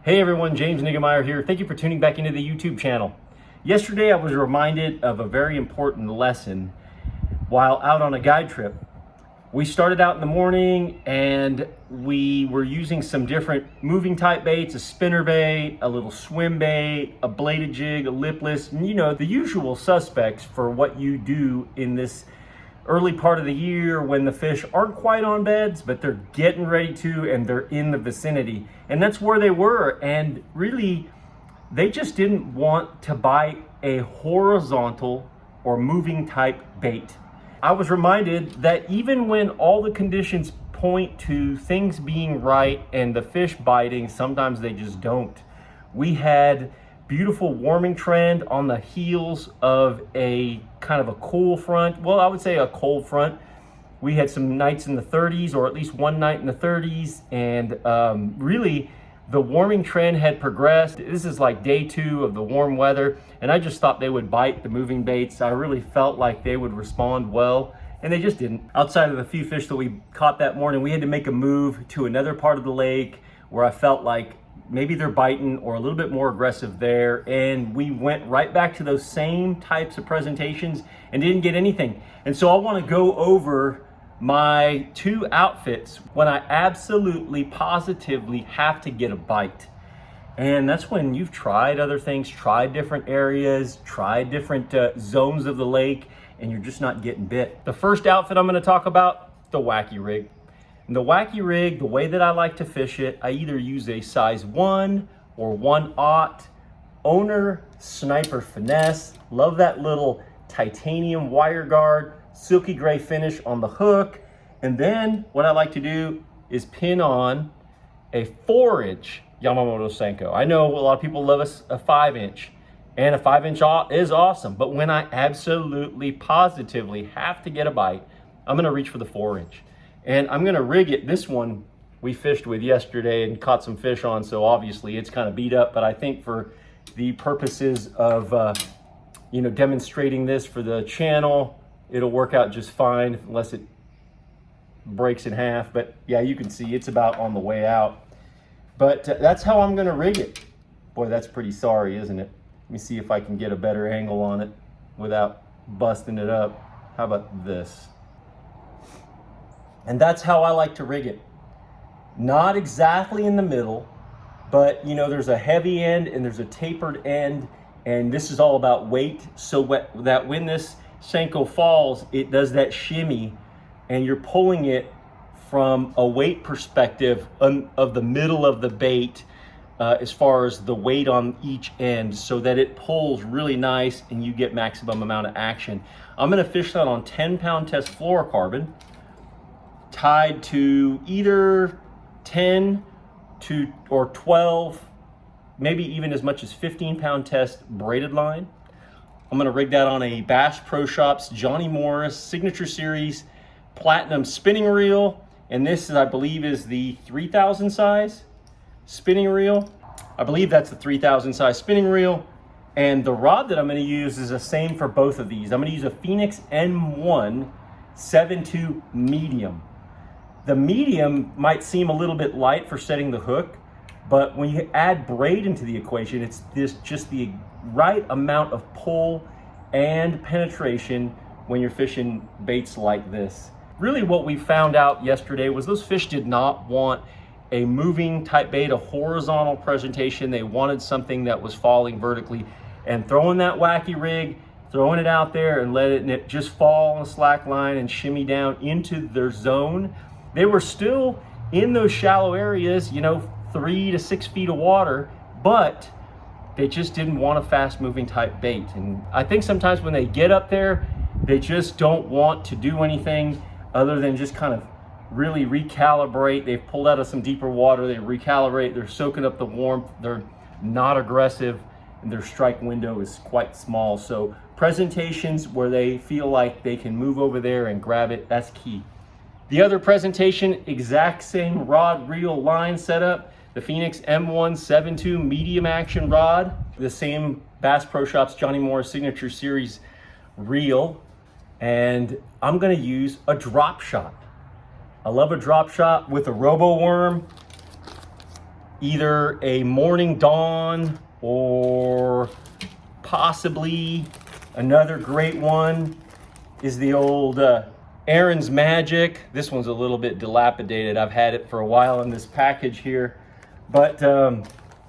Hey everyone, James Niggemeyer here. Thank you for tuning back into the YouTube channel. Yesterday I was reminded of a very important lesson while out on a guide trip. We started out in the morning and we were using some different moving type baits, a spinner bait, a little swim bait, a bladed jig, a lipless, and the usual suspects for what you do in this early part of the year when the fish aren't quite on beds, but they're getting ready to, and they're in the vicinity. And that's where they were. And really, they just didn't want to bite a horizontal or moving type bait. I was reminded that even when all the conditions point to things being right and the fish biting, sometimes they just don't. We had beautiful warming trend on the heels of a kind of a cool front. Well, I would say a cold front. We had some nights in the 30s, or at least one night in the 30s, and really the warming trend had progressed. This is like day 2 of the warm weather, and I just thought they would bite the moving baits. I really felt like they would respond well, and they just didn't. Outside of the few fish that we caught that morning, we had to make a move to another part of the lake where I felt like maybe they're biting or a little bit more aggressive there. And we went right back to those same types of presentations and didn't get anything. And so I want to go over my 2 outfits when I absolutely positively have to get a bite. And that's when you've tried other things, tried different areas, tried different zones of the lake, and you're just not getting bit. The first outfit I'm going to talk about, the Wacky Rig. And the Wacky Rig, the way that I like to fish it, I either use a size 1 or 1/0 Owner Sniper Finesse. Love that little titanium wire guard, silky gray finish on the hook. And then what I like to do is pin on a 4-inch Yamamoto Senko. I know a lot of people love a 5-inch, and a 5-inch is awesome. But when I absolutely positively have to get a bite, I'm going to reach for the 4-inch. And I'm going to rig it. This one we fished with yesterday and caught some fish on, so obviously it's kind of beat up. But I think for the purposes of demonstrating this for the channel, it'll work out just fine unless it breaks in half. But yeah, you can see it's about on the way out. But that's how I'm going to rig it. Boy, that's pretty sorry, isn't it? Let me see if I can get a better angle on it without busting it up. How about this? And that's how I like to rig it. Not exactly in the middle, but there's a heavy end and there's a tapered end, and this is all about weight. So that when this Senko falls, it does that shimmy, and you're pulling it from a weight perspective of the middle of the bait, as far as the weight on each end, so that it pulls really nice and you get maximum amount of action. I'm gonna fish that on 10-pound test fluorocarbon, tied to either 10 or 12, maybe even as much as 15-pound test braided line. I'm going to rig that on a Bass Pro Shops Johnny Morris Signature Series Platinum spinning reel, and this is, I believe, is the 3000 size spinning reel. I believe that's the 3000 size spinning reel, and the rod that I'm going to use is the same for both of these. I'm going to use a Phoenix M1 7.2 medium. The medium might seem a little bit light for setting the hook, but when you add braid into the equation, it's just the right amount of pull and penetration when you're fishing baits like this. Really what we found out yesterday was those fish did not want a moving type bait, a horizontal presentation. They wanted something that was falling vertically, and throwing that Wacky Rig, throwing it out there and letting it just fall on a slack line and shimmy down into their zone. They were still in those shallow areas, 3 to 6 feet of water, but they just didn't want a fast moving type bait. And I think sometimes when they get up there, they just don't want to do anything other than just kind of really recalibrate. They've pulled out of some deeper water, they recalibrate, they're soaking up the warmth, they're not aggressive, and their strike window is quite small. So presentations where they feel like they can move over there and grab it, that's key. The other presentation, exact same rod, reel, line setup, the Phoenix M1 7.2 medium action rod, the same Bass Pro Shops Johnny Morris Signature Series reel, and I'm gonna use a drop shot. I love a drop shot with a robo worm. either a Morning Dawn or possibly another great one is the old Aaron's Magic. This one's a little bit dilapidated. I've had it for a while in this package here. But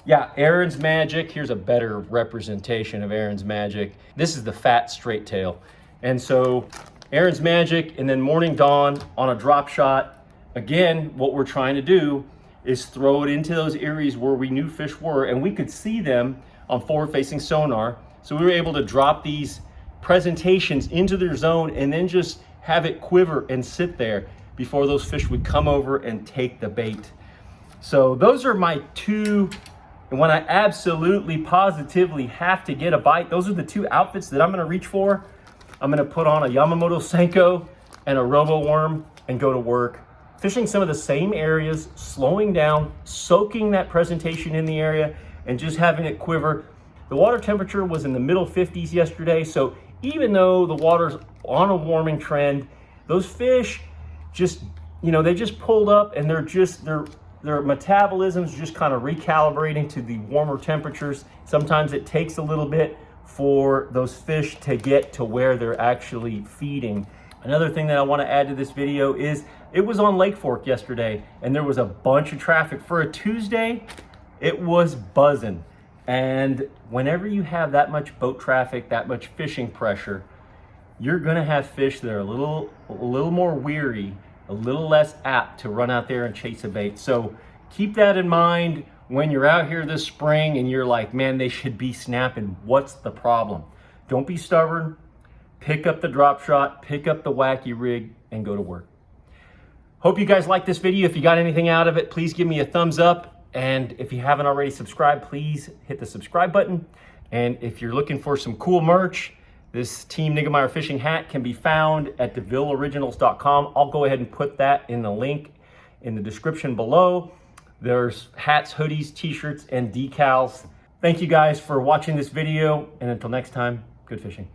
yeah, Aaron's Magic. Here's a better representation of Aaron's Magic. This is the fat straight tail. And so Aaron's Magic and then Morning Dawn on a drop shot. Again, what we're trying to do is throw it into those areas where we knew fish were, and we could see them on forward-facing sonar. So we were able to drop these presentations into their zone and then just have it quiver and sit there before those fish would come over and take the bait. So those are my two, and when I absolutely positively have to get a bite, those are the two outfits that I'm gonna reach for. I'm gonna put on a Yamamoto Senko and a Robo Worm and go to work, fishing some of the same areas, slowing down, soaking that presentation in the area, and just having it quiver. The water temperature was in the middle 50s yesterday, so even though the water's on a warming trend, those fish just, you know, they just pulled up and their metabolism's just kind of recalibrating to the warmer temperatures. Sometimes it takes a little bit for those fish to get to where they're actually feeding. Another thing that I want to add to this video is it was on Lake Fork yesterday and there was a bunch of traffic. For a Tuesday, it was buzzing. And whenever you have that much boat traffic, that much fishing pressure, you're gonna have fish that are a little more weary, a little less apt to run out there and chase a bait. So keep that in mind when you're out here this spring and you're like, man, they should be snapping. What's the problem? Don't be stubborn. Pick up the drop shot, pick up the wacky rig, and go to work. Hope you guys liked this video. If you got anything out of it, please give me a thumbs up. And if you haven't already subscribed, please hit the subscribe button. And if you're looking for some cool merch, this Team Niggemeyer fishing hat can be found at DeVilleOriginals.com. I'll go ahead and put that in the link in the description below. There's hats, hoodies, t-shirts, and decals. Thank you guys for watching this video. And until next time, good fishing.